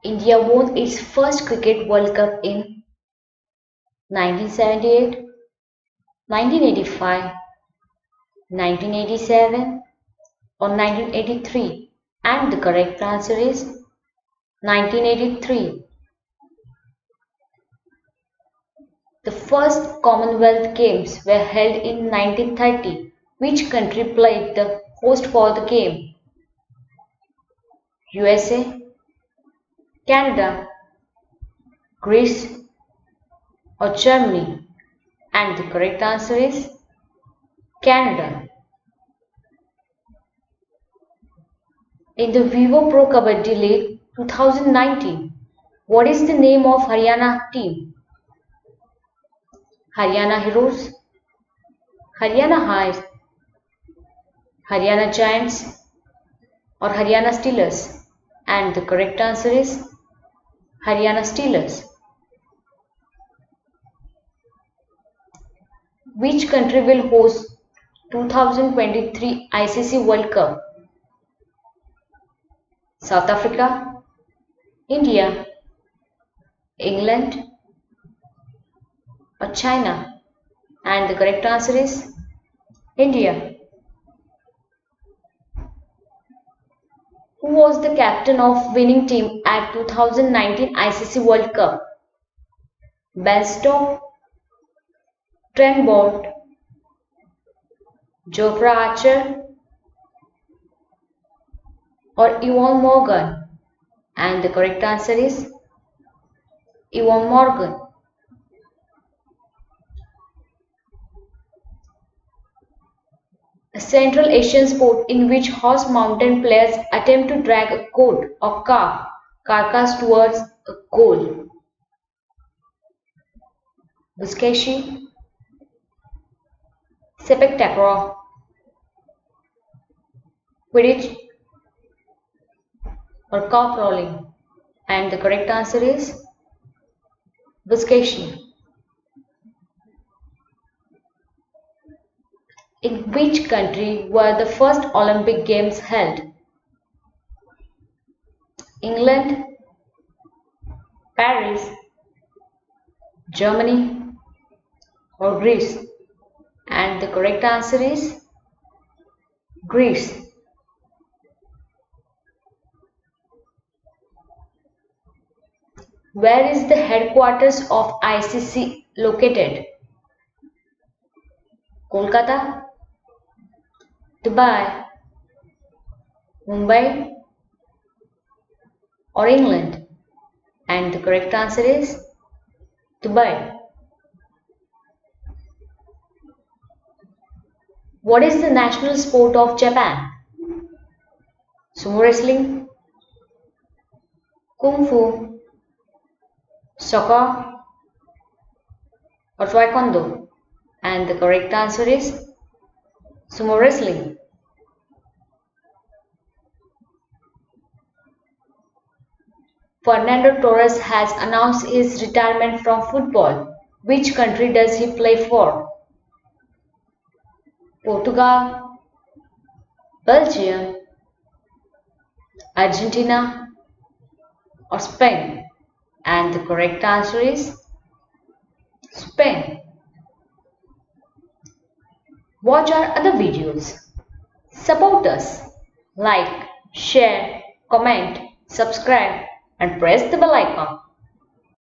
India won its first Cricket World Cup in 1978, 1985, 1987 or 1983, and the correct answer is 1983. The first Commonwealth Games were held in 1930. Which country played the host for the game? USA, Canada, Greece or Germany? And the correct answer is Canada. In the Vivo Pro Kabaddi League 2019, what is the name of Haryana team? Haryana Heroes, Haryana Highs, Haryana Giants or Haryana Steelers? And the correct answer is Haryana Steelers. Which country will host 2023 ICC World Cup? South Africa, India, England or China? And the correct answer is India. Who was the captain of winning team at 2019 ICC World Cup? Ben Stokes, Trent Bolt, Jofra Archer or Ewan Morgan? And the correct answer is Ewan Morgan. A Central Asian sport in which horse mounted players attempt to drag a goat or calf carcass towards a goal. Buzkashi, Sepak takraw, Quidditch or calf rolling? And the correct answer is Buzkashi. In which country were the first Olympic Games held? England, Paris, Germany or Greece? And the correct answer is Greece. Where is the headquarters of ICC located? Kolkata, Dubai, Mumbai or England? And the correct answer is Dubai. What is the national sport of Japan? Sumo wrestling, Kung Fu, soccer or taekwondo? And the correct answer is sumo wrestling. Fernando Torres has announced his retirement from football. Which country does he play for? Portugal, Belgium, Argentina or Spain? And the correct answer is Spain. Watch our other videos. Support us. Like, share, comment, subscribe and press the bell icon.